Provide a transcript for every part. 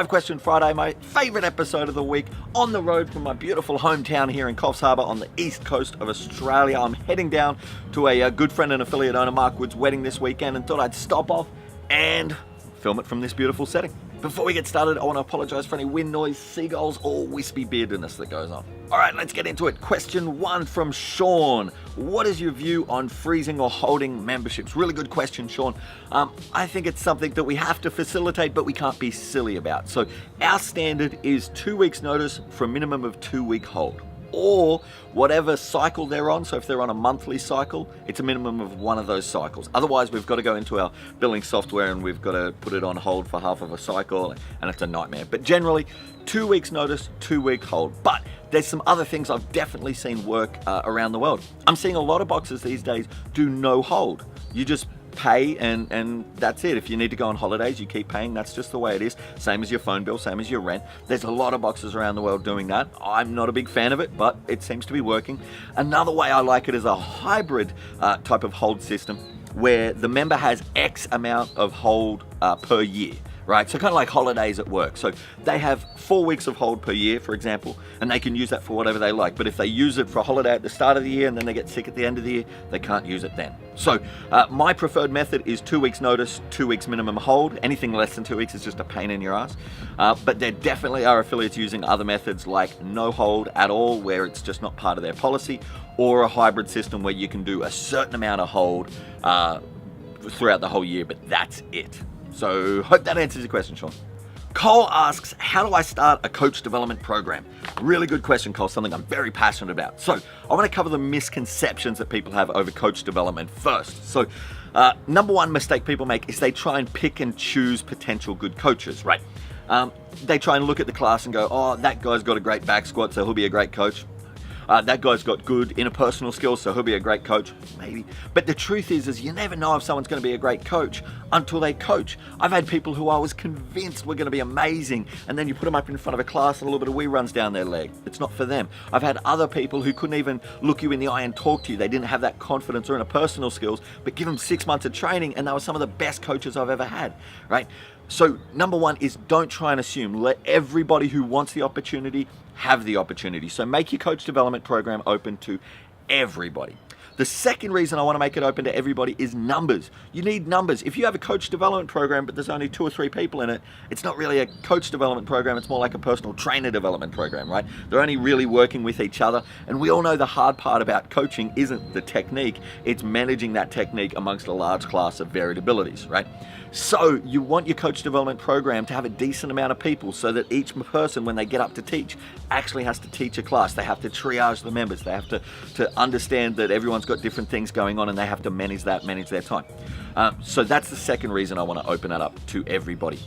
5 Question Friday, my favourite episode of the week, on the road from my beautiful hometown here in Coffs Harbour on the east coast of Australia. I'm heading down to a good friend and affiliate owner, Mark Wood's wedding this weekend, and thought I'd stop off and film it from this beautiful setting. Before we get started, I want to apologise for any wind noise, seagulls, or wispy beardedness that goes on. Alright, let's get into it. Question 1 from Sean. What is your view on freezing or holding memberships? Really good question, Sean. I think it's something that we have to facilitate, but we can't be silly about. So our standard is 2 weeks notice for a minimum of 2-week hold, or whatever cycle they're on. So if they're on a monthly cycle, it's a minimum of one of those cycles. Otherwise, we've got to go into our billing software and we've got to put it on hold for half of a cycle, and it's a nightmare. But generally, 2 weeks notice, 2-week hold. But there's some other things I've definitely seen work around the world. I'm seeing a lot of boxes these days do no hold. You just pay and that's it. If you need to go on holidays, you keep paying. That's just the way it is. Same as your phone bill, same as your rent. There's a lot of boxes around the world doing that. I'm not a big fan of it, but it seems to be working. Another way I like it is a hybrid type of hold system where the member has X amount of hold per year. Right, so kind of like holidays at work. So they have 4 weeks of hold per year, for example, and they can use that for whatever they like. But if they use it for a holiday at the start of the year and then they get sick at the end of the year, they can't use it then. So my preferred method is 2 weeks notice, 2 weeks minimum hold. Anything less than 2 weeks is just a pain in your ass. But there definitely are affiliates using other methods like no hold at all, where it's just not part of their policy, or a hybrid system where you can do a certain amount of hold throughout the whole year, but that's it. So hope that answers your question, Sean. Cole asks, how do I start a coach development program? Really good question, Cole, something I'm very passionate about. So I want to cover the misconceptions that people have over coach development first. So number one mistake people make is they try and pick and choose potential good coaches, right? They try and look at the class and go, oh, that guy's got a great back squat, so he'll be a great coach. That guy's got good interpersonal skills, so he'll be a great coach, maybe. But the truth is you never know if someone's going to be a great coach until they coach. I've had people who I was convinced were going to be amazing, and then you put them up in front of a class and a little bit of wee runs down their leg. It's not for them. I've had other people who couldn't even look you in the eye and talk to you. They didn't have that confidence or interpersonal skills, but give them 6 months of training, and they were some of the best coaches I've ever had, right? So number one is don't try and assume. Let everybody who wants the opportunity have the opportunity. So make your coach development program open to everybody. The second reason I want to make it open to everybody is numbers. You need numbers. If you have a coach development program, but there's only 2 or 3 people in it, it's not really a coach development program. It's more like a personal trainer development program, right? They're only really working with each other. And we all know the hard part about coaching isn't the technique. It's managing that technique amongst a large class of varied abilities, right? So you want your coach development program to have a decent amount of people so that each person, when they get up to teach, actually has to teach a class. They have to triage the members. They have to understand that everyone's got different things going on and they have to manage their time. So that's the second reason I want to open that up to everybody.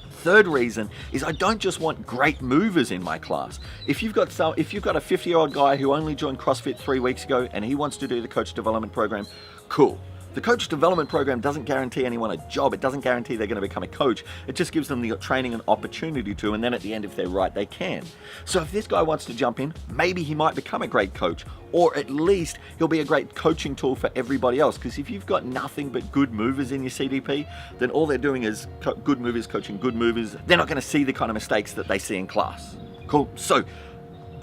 Third reason is I don't just want great movers in my class. If you've got a 50-year-old guy who only joined CrossFit 3 weeks ago and he wants to do the coach development program, cool. The coach development program doesn't guarantee anyone a job. It doesn't guarantee they're going to become a coach. It just gives them the training and opportunity to, and then at the end, if they're right, they can. So if this guy wants to jump in, maybe he might become a great coach, or at least he'll be a great coaching tool for everybody else. Because if you've got nothing but good movers in your CDP, then all they're doing is good movers coaching good movers. They're not going to see the kind of mistakes that they see in class. Cool. So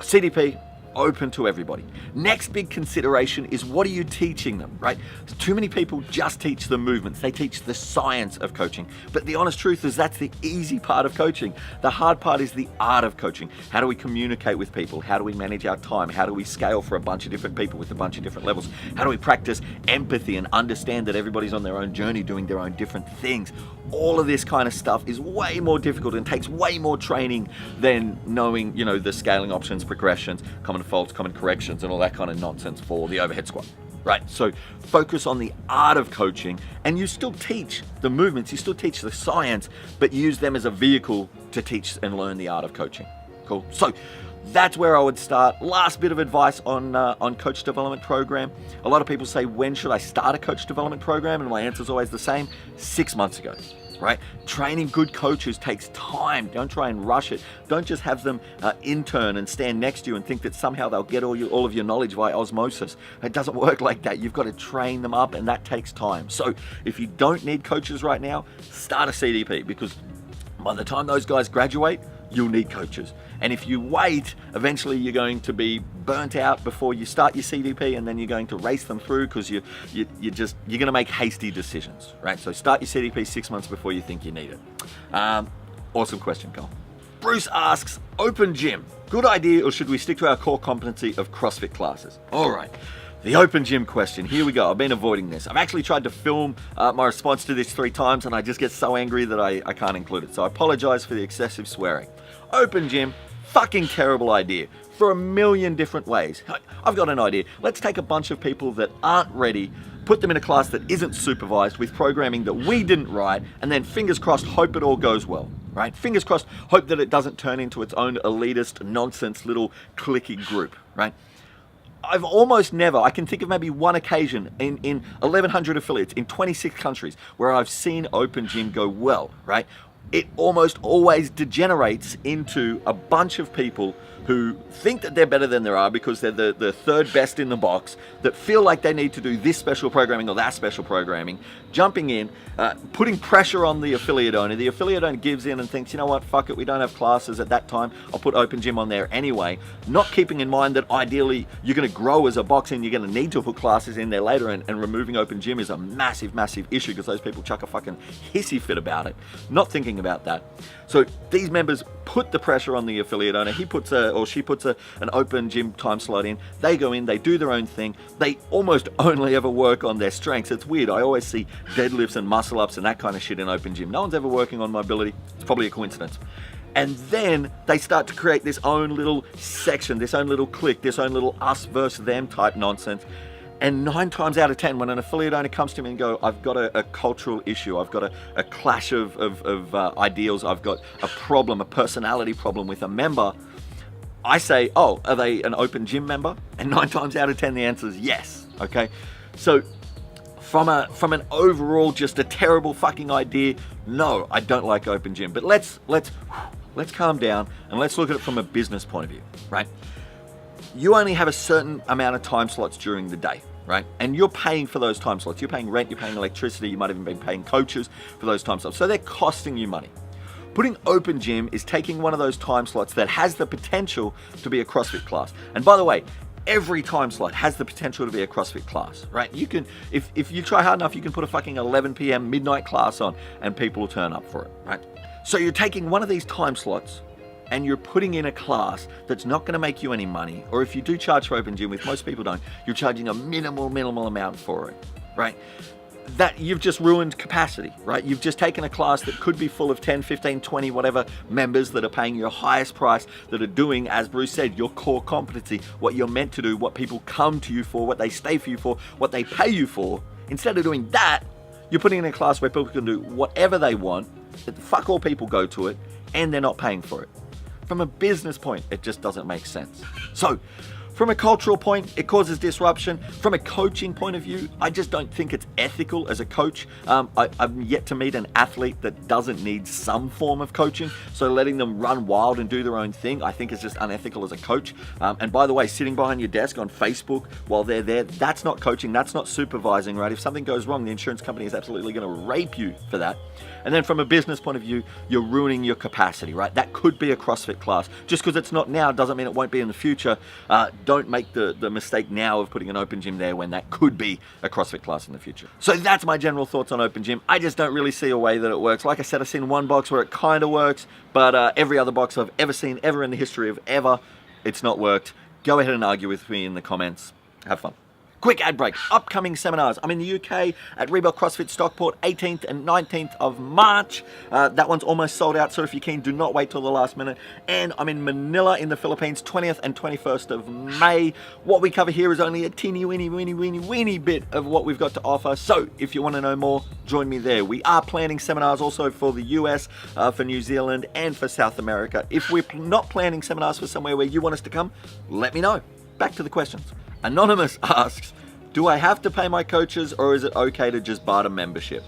CDP, open to everybody. Next big consideration is, what are you teaching them, right? Too many people just teach the movements. They teach the science of coaching. But the honest truth is that's the easy part of coaching. The hard part is the art of coaching. How do we communicate with people? How do we manage our time? How do we scale for a bunch of different people with a bunch of different levels? How do we practice empathy and understand that everybody's on their own journey doing their own different things? All of this kind of stuff is way more difficult and takes way more training than knowing, the scaling options, progressions, common faults, common corrections, and all that kind of nonsense for the overhead squat, right? So focus on the art of coaching, and you still teach the movements, you still teach the science, but use them as a vehicle to teach and learn the art of coaching. Cool. So that's where I would start. Last bit of advice on coach development program. A lot of people say, when should I start a coach development program? And my answer is always the same: 6 months ago. Right? Training good coaches takes time. Don't try and rush it. Don't just have them intern and stand next to you and think that somehow they'll get all of your knowledge via osmosis. It doesn't work like that. You've got to train them up, and that takes time. So if you don't need coaches right now, start a CDP, because By the time those guys graduate, you'll need coaches. And if you wait, eventually you're going to be burnt out before you start your CDP, and then you're going to race them through because you're going to make hasty decisions, right? So start your CDP 6 months before you think you need it. Awesome question, Carl. Bruce asks, open gym, good idea, or should we stick to our core competency of CrossFit classes? All right. The open gym question. Here we go. I've been avoiding this. I've actually tried to film my response to this 3 times, and I just get so angry that I can't include it. So I apologize for the excessive swearing. Open gym, fucking terrible idea for a million different ways. I've got an idea. Let's take a bunch of people that aren't ready, put them in a class that isn't supervised with programming that we didn't write, and then fingers crossed, hope it all goes well, right? Fingers crossed, hope that it doesn't turn into its own elitist nonsense little cliquey group, right? I've almost never, I can think of maybe one occasion in 1,100 affiliates in 26 countries where I've seen open gym go well, right? It almost always degenerates into a bunch of people who think that they're better than they are because they're the third best in the box, that feel like they need to do this special programming or that special programming, jumping in, putting pressure on the affiliate owner. The affiliate owner gives in and thinks, you know what, fuck it, we don't have classes at that time, I'll put open gym on there anyway, not keeping in mind that ideally you're going to grow as a box and you're going to need to put classes in there later, and removing open gym is a massive, massive issue because those people chuck a fucking hissy fit about it, not thinking about that. So these members put the pressure on the affiliate owner. He puts she puts an open gym time slot in. They go in, they do their own thing. They almost only ever work on their strengths. It's weird. I always see deadlifts and muscle ups and that kind of shit in open gym. No one's ever working on mobility. It's probably a coincidence. And then they start to create this own little section, this own little clique, this own little us versus them type nonsense. And 9 times out of 10, when an affiliate owner comes to me and go, I've got a cultural issue, I've got a clash of ideals, I've got a problem, a personality problem with a member, I say, oh, are they an open gym member? And 9 times out of 10, the answer is yes. Okay, so from an overall just a terrible fucking idea, no, I don't like open gym. But let's calm down and let's look at it from a business point of view, right? You only have a certain amount of time slots during the day, right? And you're paying for those time slots. You're paying rent, you're paying electricity, you might even be paying coaches for those time slots. So they're costing you money. Putting open gym is taking one of those time slots that has the potential to be a CrossFit class. And by the way, every time slot has the potential to be a CrossFit class, right? You can, if you try hard enough, you can put a fucking 11 p.m. midnight class on and people will turn up for it, right? So you're taking one of these time slots and you're putting in a class that's not going to make you any money, or if you do charge for open gym, which most people don't, you're charging a minimal amount for it, right? That you've just ruined capacity, right? You've just taken a class that could be full of 10, 15, 20, whatever members that are paying your highest price, that are doing, as Bruce said, your core competency, what you're meant to do, what people come to you for, what they stay for you for, what they pay you for. Instead of doing that, you're putting in a class where people can do whatever they want, that fuck all people go to it, and they're not paying for it. From a business point, it just doesn't make sense. So, from a cultural point, it causes disruption. From a coaching point of view, I just don't think it's ethical as a coach. I've yet to meet an athlete that doesn't need some form of coaching. So letting them run wild and do their own thing, I think is just unethical as a coach. And by the way, sitting behind your desk on Facebook while they're there, that's not coaching, that's not supervising, right? If something goes wrong, the insurance company is absolutely going to rape you for that. And then from a business point of view, you're ruining your capacity, right? That could be a CrossFit class. Just because it's not now doesn't mean it won't be in the future. Don't make the mistake now of putting an open gym there when that could be a CrossFit class in the future. So that's my general thoughts on open gym. I just don't really see a way that it works. Like I said, I've seen one box where it kind of works, but every other box I've ever seen, ever in the history of ever, it's not worked. Go ahead and argue with me in the comments. Have fun. Quick ad break. Upcoming seminars. I'm in the UK at Reebok CrossFit Stockport, 18th and 19th of March. That one's almost sold out, so if you're keen, do not wait till the last minute. And I'm in Manila in the Philippines, 20th and 21st of May. What we cover here is only a teeny weeny bit of what we've got to offer. So if you want to know more, join me there. We are planning seminars also for the US, for New Zealand, and for South America. If we're not planning seminars for somewhere where you want us to come, let me know. Back to the questions. Anonymous asks, do I have to pay my coaches or is it okay to just barter membership?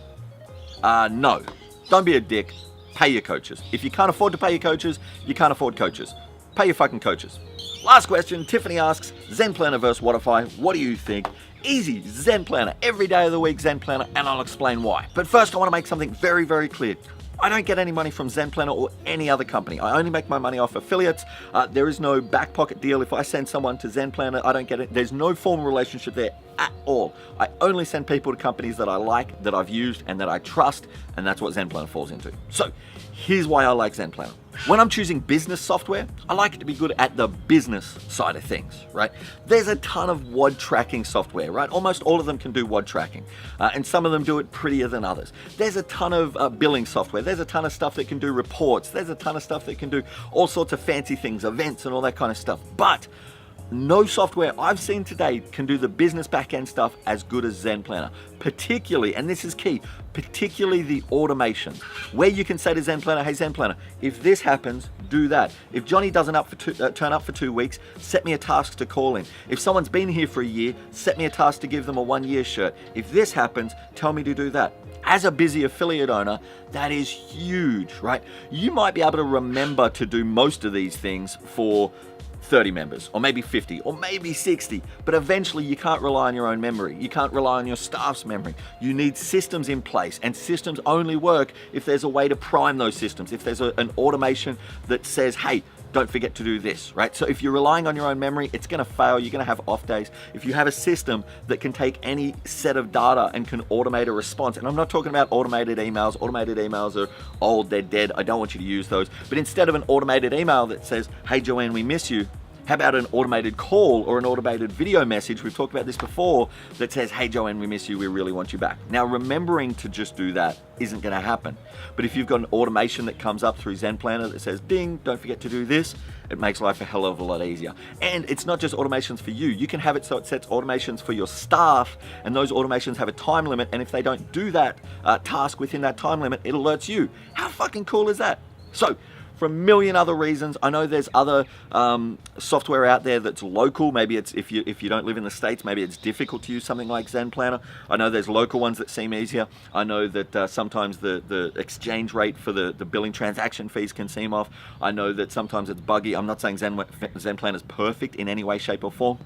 No, don't be a dick. Pay your coaches. If you can't afford to pay your coaches, you can't afford coaches. Pay your fucking coaches. Last question, Tiffany asks, Zen Planner versus Wodify, what do you think? Easy, Zen Planner, every day of the week Zen Planner, and I'll explain why. But first I want to make something very, very clear. I don't get any money from Zen Planner or any other company. I only make my money off affiliates. There is no back pocket deal. If I send someone to Zen Planner, I don't get it. There's no formal relationship there at all. I only send people to companies that I like, that I've used, and that I trust, and that's what Zen Planner falls into. So here's why I like Zen Planner. When I'm choosing business software, I like it to be good at the business side of things, right? There's a ton of WOD tracking software, right? Almost all of them can do WOD tracking, and some of them do it prettier than others. There's a ton of billing software. There's a ton of stuff that can do reports. There's a ton of stuff that can do all sorts of fancy things, events and all that kind of stuff. But no software I've seen today can do the business back-end stuff as good as Zen Planner. Particularly, and this is key, particularly the automation, where you can say to Zen Planner, hey Zen Planner, if this happens, do that. If Johnny doesn't turn up for 2 weeks, set me a task to call in. If someone's been here for a year, set me a task to give them a 1-year shirt. If this happens, tell me to do that. As a busy affiliate owner, that is huge, right? You might be able to remember to do most of these things for 30 members, or maybe 50, or maybe 60, but eventually you can't rely on your own memory. You can't rely on your staff's memory. You need systems in place, and systems only work if there's a way to prime those systems, if there's an automation that says, hey, don't forget to do this, right? So if you're relying on your own memory, it's gonna fail, you're gonna have off days. If you have a system that can take any set of data and can automate a response, and I'm not talking about automated emails are old, they're dead, I don't want you to use those, but instead of an automated email that says, hey Joanne, we miss you, how about an automated call or an automated video message? We've talked about this before, that says, hey Joanne, we miss you, we really want you back. Now remembering to just do that isn't gonna happen. But if you've got an automation that comes up through Zen Planner that says, ding, don't forget to do this, it makes life a hell of a lot easier. And it's not just automations for you. You can have it so it sets automations for your staff, and those automations have a time limit, and if they don't do that task within that time limit, it alerts you. How fucking cool is that? So, for a million other reasons, I know there's other software out there that's local. Maybe it's if you don't live in the States, maybe it's difficult to use something like Zen Planner. I know there's local ones that seem easier. I know that sometimes the exchange rate for the billing transaction fees can seem off. I know that sometimes it's buggy. I'm not saying Zen Planner is perfect in any way, shape or form,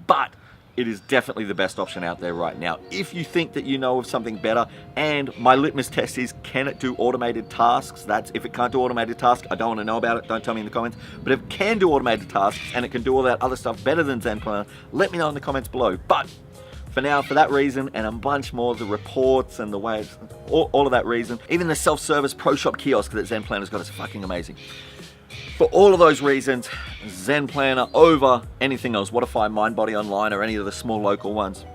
but it is definitely the best option out there right now. If you think that you know of something better, and my litmus test is, can it do automated tasks? That's, if it can't do automated tasks, I don't want to know about it, don't tell me in the comments. But if it can do automated tasks, and it can do all that other stuff better than Zen Planner, let me know in the comments below. But for now, for that reason, and a bunch more, the reports and the ways, all of that reason, even the self-service Pro Shop kiosk that Zen Planner's got is fucking amazing. For all of those reasons, Zen Planner over anything else, Wodify, MindBody Online, or any of the small local ones,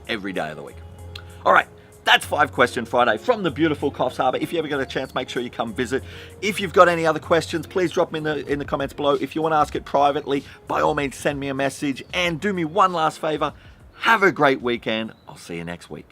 every day of the week. All right, that's 5 Question Friday from the beautiful Coffs Harbour. If you ever get a chance, make sure you come visit. If you've got any other questions, please drop them in the comments below. If you want to ask it privately, by all means, send me a message. And do me one last favor, have a great weekend. I'll see you next week.